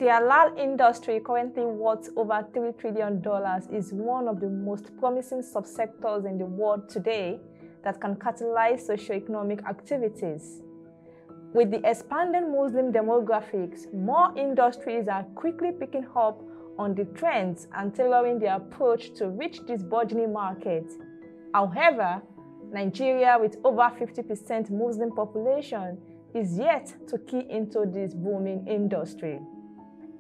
The halal industry, currently worth over $3 trillion, is one of the most promising subsectors in the world today that can catalyze socioeconomic activities. With the expanding Muslim demographics, more industries are quickly picking up on the trends and tailoring their approach to reach this burgeoning market. However, Nigeria, with over 50% Muslim population, is yet to key into this booming industry.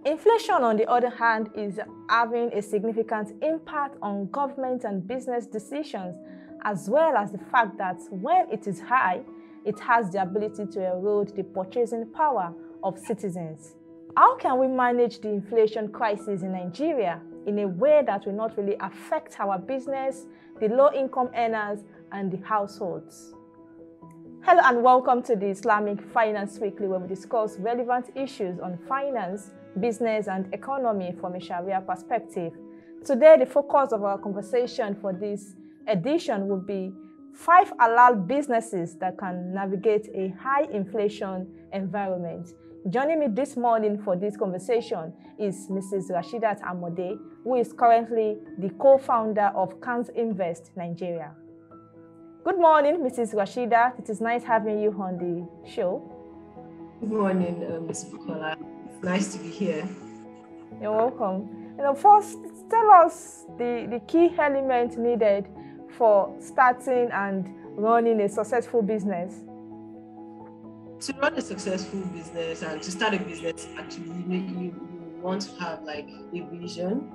Inflation, on the other hand, is having a significant impact on government and business decisions, as well as the fact that when it is high, it has the ability to erode the purchasing power of citizens. How can we manage the inflation crisis in Nigeria in a way that will not really affect our business, the low-income earners, and the households? Hello and welcome to the Islamic Finance Weekly, where we discuss relevant issues on finance, business, and economy from a Sharia perspective. Today, the focus of our conversation for this edition will be 5 halal businesses that can navigate a high inflation environment. Joining me this morning for this conversation is Mrs. Rashidat Amode, who is currently the co-founder of Kanz Invest Nigeria. Good morning, Mrs. Rashidat. It is nice having you on the show. Good morning, Ms. Bukola. It's nice to be here. You're welcome. First, tell us the key elements needed for starting and running a successful business. To run a successful business and to start a business, actually, you want to have like a vision.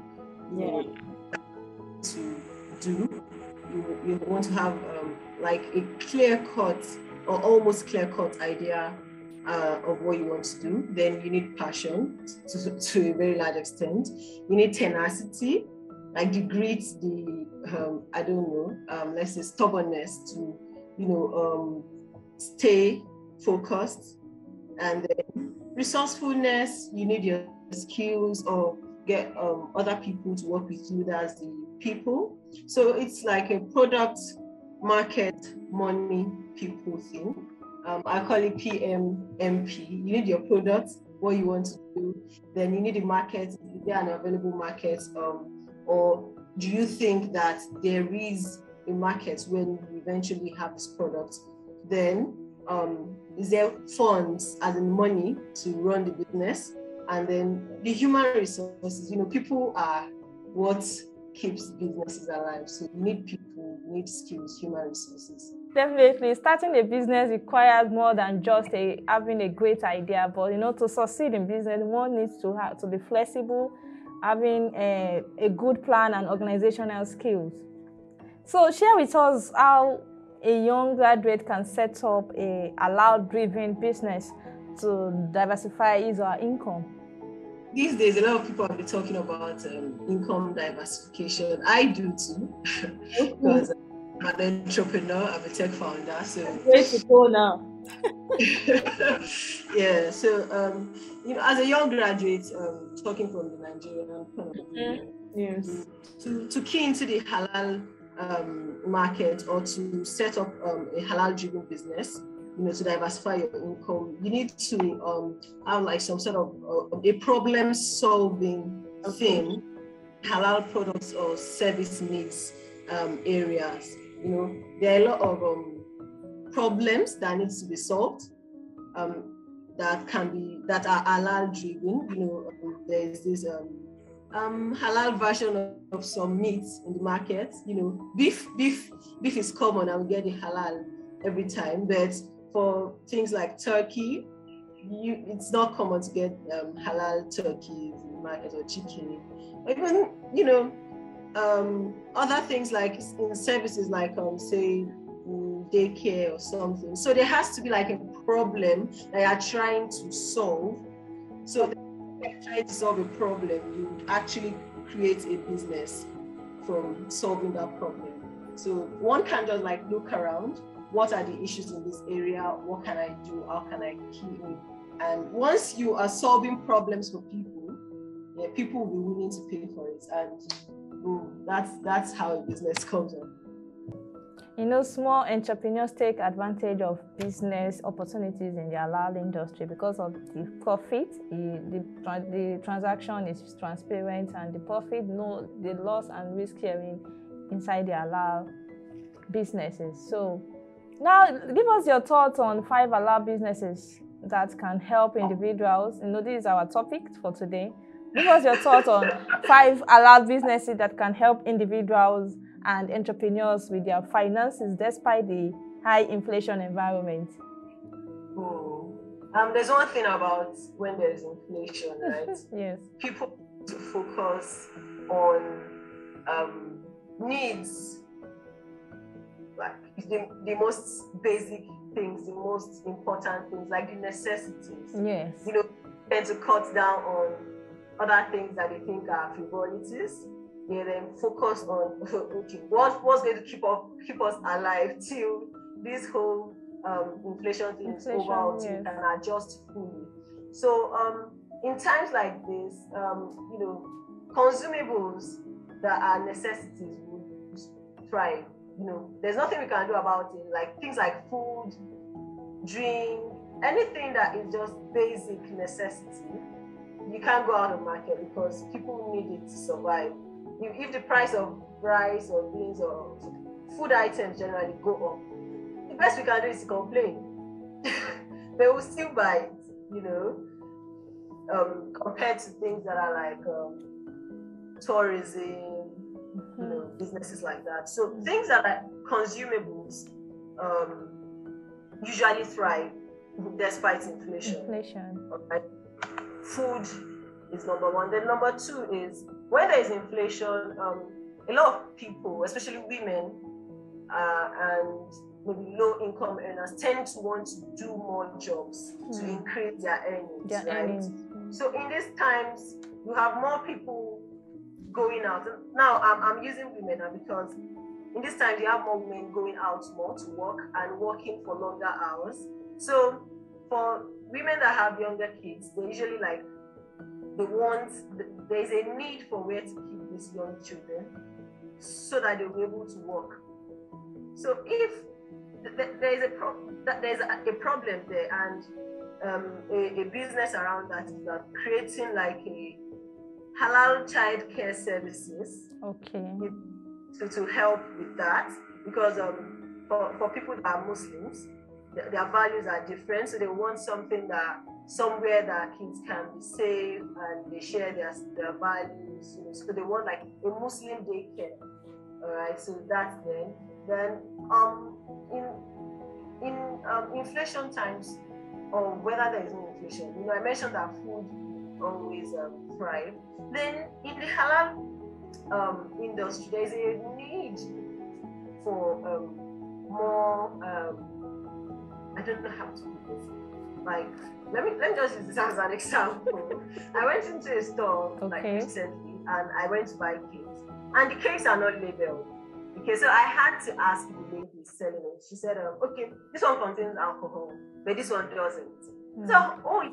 To do. You want to have like a clear-cut or almost clear-cut idea of what you want to do. Then you need passion to a very large extent. You need tenacity, like the grit, let's say stubbornness to, stay focused. And then resourcefulness, you need your skills or get other people to work with you. That's the people. So it's like a product, market, money, people thing. I call it PMMP. You need your product, what you want to do. Then you need the market. Is there an available market? Or do you think that there is a market when you eventually have this product? Then is there funds, as in money, to run the business? And then the human resources. People are what keeps businesses alive. So you need people, you need skills, human resources. Definitely, starting a business requires more than just having a great idea. But to succeed in business, one needs to be flexible, having a good plan and organizational skills. So share with us how a young graduate can set up a halal-driven business to diversify his or her income. These days, a lot of people have been talking about income diversification. I do too, because I'm an entrepreneur, I'm a tech founder. So way to go now. Yeah, so as a young graduate, talking from the Nigerian point of view, yes, to key into the halal market or to set up a halal-driven business, to diversify your income, you need to have like some sort of a problem-solving thing, halal products or service needs areas. There are a lot of problems that needs to be solved that are halal-driven. There's this halal version of some meats in the market. Beef is common and we get the halal every time, but for things like turkey, it's not common to get halal turkey in the market or chicken. Even other things like in services like say daycare or something. So there has to be like a problem that you are trying to solve. So when you're trying to solve a problem, you actually create a business from solving that problem. So one can just like look around. What are the issues in this area? What can I do? How can I key in? And once you are solving problems for people, people will be willing to pay for it. And that's how a business comes up. You know, small entrepreneurs take advantage of business opportunities in the halal industry because of the profit. The transaction is transparent, and the profit, no, the loss and risk sharing inside the halal businesses. So now give us your thoughts on 5 halal businesses that can help individuals. You know, this is our topic for today. Give us your thoughts on 5 halal businesses that can help individuals and entrepreneurs with their finances despite the high inflation environment. There's one thing about when there's inflation, right? Yes. People need to focus on needs, like the most basic things, the most important things, like the necessities. Yes. You know, tend to cut down on other things that they think are frivolities. They then focus on okay, what's going to keep us alive till this whole inflation thing is over, or till we can adjust fully. So in times like this, you know, consumables that are necessities would thrive. You know, there's nothing we can do about it. Like things like food, drink, anything that is just basic necessity, you can't go out of the market because people need it to survive. If the price of rice or beans or food items generally go up, the best we can do is to complain. They will still buy it, you know, compared to things that are like tourism, you know, businesses like that. So things that are consumables usually thrive despite inflation. Okay. Food is number one. Then number 2 is when there is inflation, a lot of people, especially women and maybe low-income earners, tend to want to do more jobs to increase their earnings, right? So in these times, you have more people going out. Now, I'm using women now because in this time, you have more women going out more to work and working for longer hours. So for women that have younger kids, they usually like, there's a need for where to keep these young children so that they'll be able to work. So if there's a problem there, and a business around that is creating like a halal child care services. Okay. To help with that, because for people that are Muslims, their values are different, so they want somewhere that kids can be safe and they share their values, you know, so they want like a Muslim daycare. All right, so that's then in inflation times, or whether there is no inflation, you know, I mentioned that food always thrive. Then in the halal industry, there is a need for more. I don't know how to put this. Like, let me just use this as an example. I went into a store like recently, and I went to buy cakes, and the cakes are not labeled. Okay, so I had to ask the lady selling it. She said, "Okay, this one contains alcohol, but this one doesn't." So,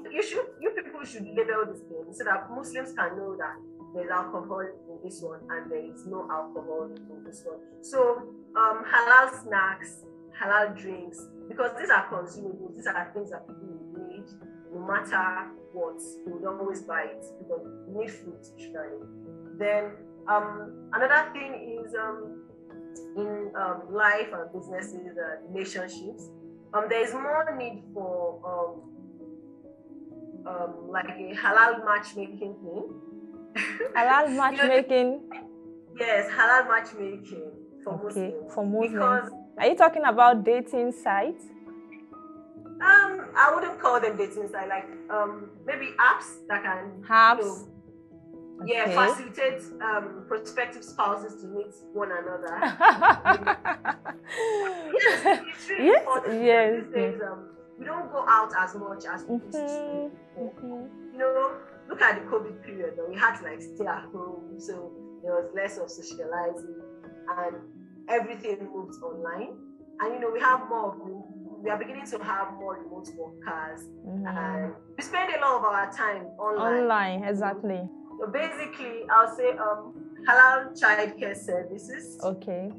you people should label this thing so that Muslims can know that there's alcohol in this one and there is no alcohol in this one. So, halal snacks, halal drinks, because these are consumables, these are things that people will need no matter what. They would always buy it because you need food to survive. Then another thing is in life and businesses and relationships, there is more need for like a halal matchmaking thing. Halal matchmaking? Yes, halal matchmaking for Muslims. For Muslims. Because, are you talking about dating sites? I wouldn't call them dating sites, like maybe apps that can facilitate prospective spouses to meet one another. Yes, it's really important. These days, we don't go out as much as we used to. You know, look at the COVID period, we had to like stay at home, so there was less of socializing, and everything moved online. And you know, we are beginning to have more remote workers, and we spend a lot of our time online. Exactly. So basically, I'll say halal childcare services. Okay.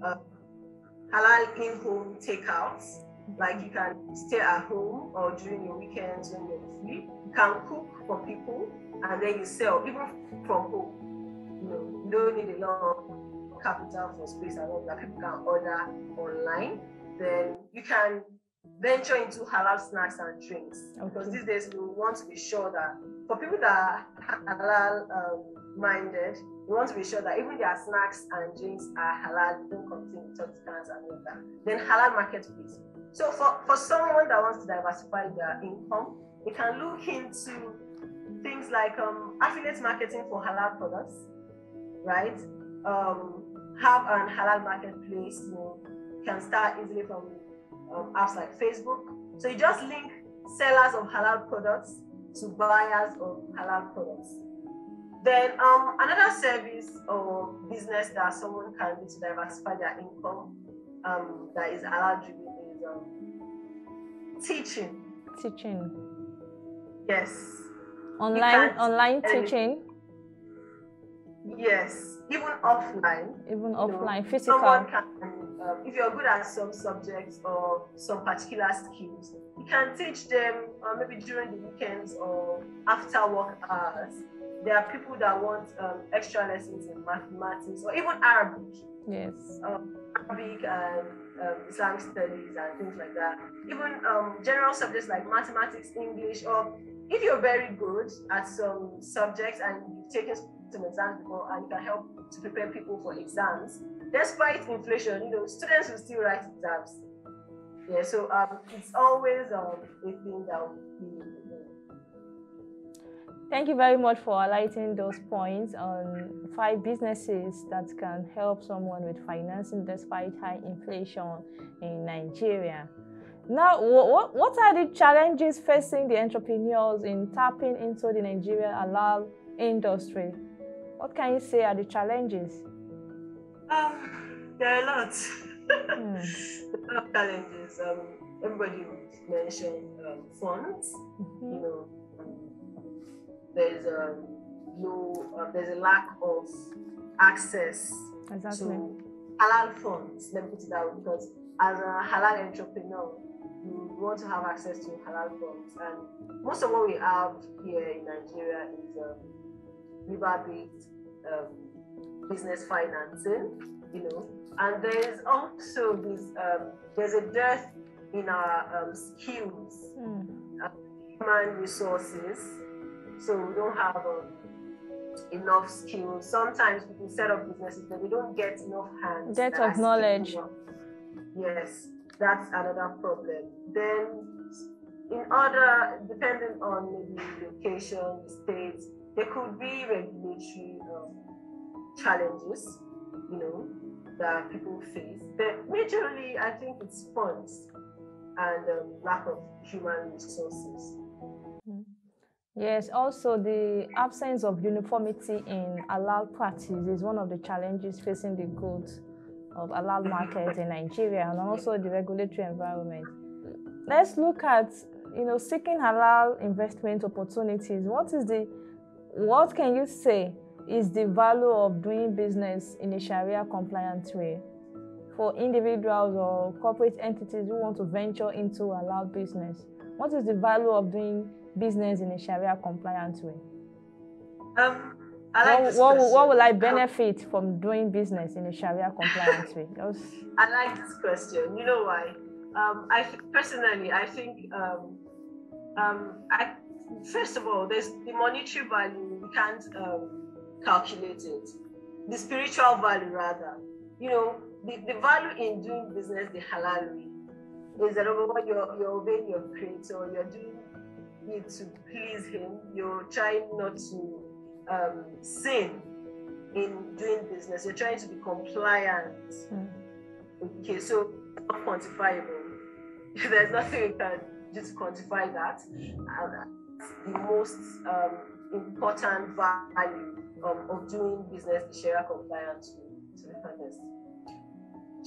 halal in-home takeouts. Like you can stay at home or during your weekends when you're free. You can cook for people and then you sell even from home. You don't need a lot of capital for space and all that. People can order online. Then you can venture into halal snacks and drinks. Because these days we want to be sure that for people that are halal minded, we want to be sure that even their snacks and drinks are halal, don't contain intoxicants and all that. Then halal marketplace. So for someone that wants to diversify their income, they can look into things like affiliate marketing for halal products, right? Have an halal marketplace. You can start easily from apps like Facebook. So you just link sellers of halal products to buyers of halal products. Then another service or business that someone can do to diversify their income that is halal-driven is teaching. Teaching. Yes. Online teaching. Yes, even offline. Even offline, physical. Someone can, if you're good at some subjects or some particular skills, you can teach them maybe during the weekends or after work hours. There are people that want extra lessons in mathematics or even Arabic. Yes. Arabic and Islamic studies and things like that. Even general subjects like mathematics, English, or if you're very good at some subjects and you've taken some exams before and you can help to prepare people for exams, despite inflation, students will still write exams. Yeah, so it's always a thing that will be. Thank you very much for highlighting those points on 5 businesses that can help someone with financing despite high inflation in Nigeria. Now, what are the challenges facing the entrepreneurs in tapping into the Nigeria Halal industry? What can you say are the challenges? There are a lot. A lot of challenges. Everybody mentioned funds. There's a lack of access to halal funds. Let me put it that way, because as a halal entrepreneur, you want to have access to halal funds, and most of what we have here in Nigeria is river-based business financing. And there's also this there's a dearth in our skills, human resources. So we don't have enough skills. Sometimes people set up businesses, but they don't get enough hands. Depth of knowledge. Yes, that's another problem. Then, depending on maybe location, states, there could be regulatory challenges, that people face. But majorly, I think it's funds and lack of human resources. Yes, also the absence of uniformity in halal practice is one of the challenges facing the growth of halal markets in Nigeria, and also the regulatory environment. Let's look at, seeking halal investment opportunities. What can you say is the value of doing business in a Sharia-compliant way for individuals or corporate entities who want to venture into halal business? What is the value of doing business in a Sharia-compliant way? What will I benefit from doing business in a Sharia-compliant way? I like this question. You know why? Personally, I think first of all, there's the monetary value. We can't calculate it. The spiritual value, rather. The value in doing business the halal way is that you're obeying your creator, you're doing it to please him, you're trying not to sin in doing business, you're trying to be compliant. Okay, so it's not quantifiable. There's nothing we can do to quantify that. The most important value of doing business the Sharia-compliant, to be honest.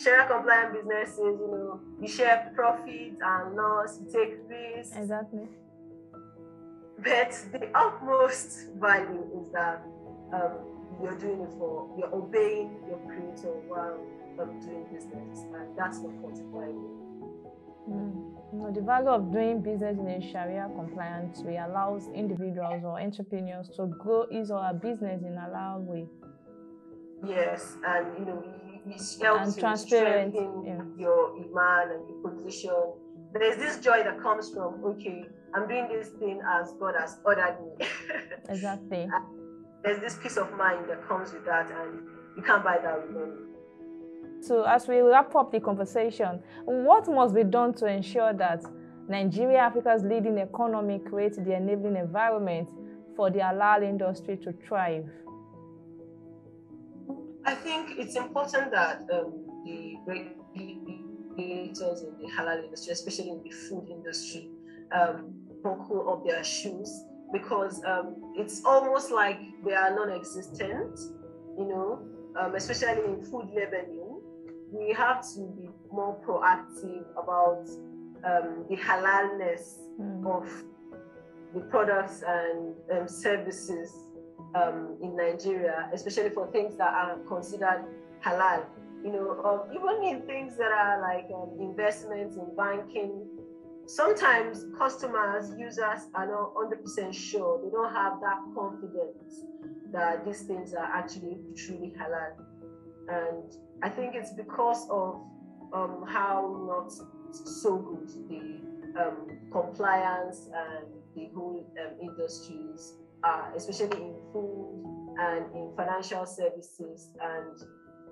Sharia-compliant businesses, you share profit and loss, you take risks. Exactly. But the utmost value is that you're doing it you're obeying your creator while doing business, and that's not quantifiable. The value of doing business in a Sharia-compliant way allows individuals or entrepreneurs to grow his or her business in a halal way. Yes, and it helps to strengthen your iman and your position. There's this joy that comes from, okay, I'm doing this thing as God has ordered me. Exactly. There's this peace of mind that comes with that, and you can't buy that with money. So as we wrap up the conversation, what must be done to ensure that Nigeria, Africa's leading economy, creates the enabling environment for the halal industry to thrive? I think it's important that the regulators in the halal industry, especially in the food industry, buckle up their shoes, because it's almost like they are non-existent, especially in food labeling. We have to be more proactive about the halalness of the products and services in Nigeria, especially for things that are considered halal. Even in things that are like investments in banking, sometimes customers, users are not 100% sure. They don't have that confidence that these things are actually truly halal. And I think it's because of how not so good the compliance and the whole industries are, especially in food and in financial services, and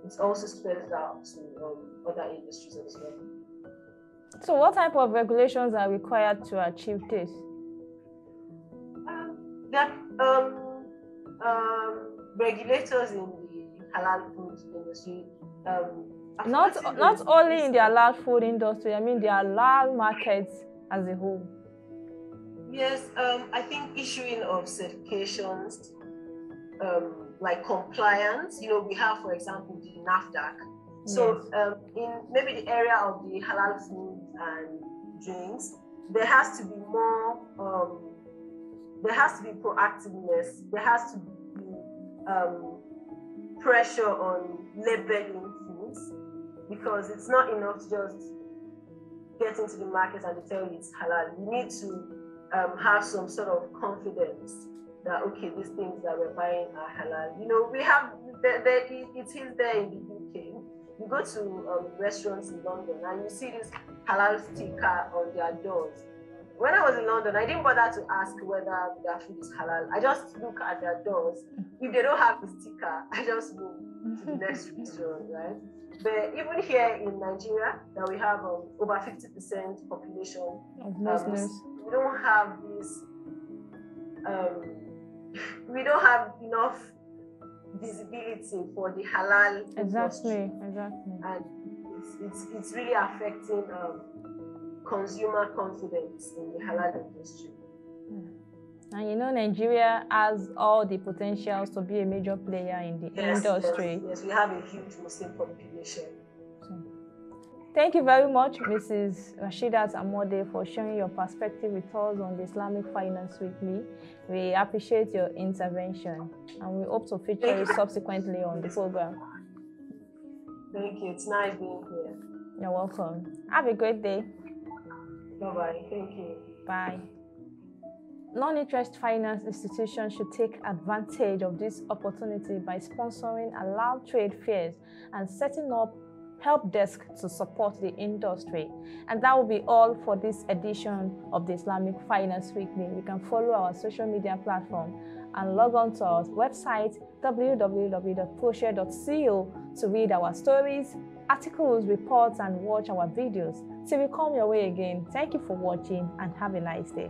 it's also spread out to other industries as well. So what type of regulations are required to achieve this? Regulators in the halal food industry. Not only in the halal food industry, I mean the halal markets as a whole. Yes, I think issuing of certifications, like compliance, we have, for example, the NAFDAC. So in maybe the area of the halal food and drinks, there has to be more, there has to be proactiveness, there has to be pressure on labeling foods, because it's not enough to just get into the market and they tell you it's halal. You need to have some sort of confidence that, okay, these things that we're buying are halal. We have, it is there in the UK. You go to restaurants in London and you see this halal sticker on their doors. When I was in London, I didn't bother to ask whether their food is halal. I just look at their doors. If they don't have the sticker, I just move to the next restaurant, right? But even here in Nigeria, that we have over 50% population of Muslims, we don't have this. We don't have enough visibility for the halal industry. Exactly. And it's really affecting consumer confidence in the halal industry. And Nigeria has all the potentials to be a major player in the industry. Yes, we have a huge Muslim population. Thank you very much, Mrs. Rashidat Amode, for sharing your perspective with us on the Islamic Finance Weekly. We appreciate your intervention, and we hope to feature you subsequently on the program. Thank you. It's nice being here. You're welcome. Have a great day. Bye-bye. Thank you. Bye. Non-interest finance institutions should take advantage of this opportunity by sponsoring halal trade fairs and setting up help desk to support the industry. And that will be all for this edition of the Islamic Finance Weekly. You can follow our social media platform and log on to our website www.proshare.co to read our stories, articles, reports, and watch our videos. Till we come your way again, thank you for watching and have a nice day.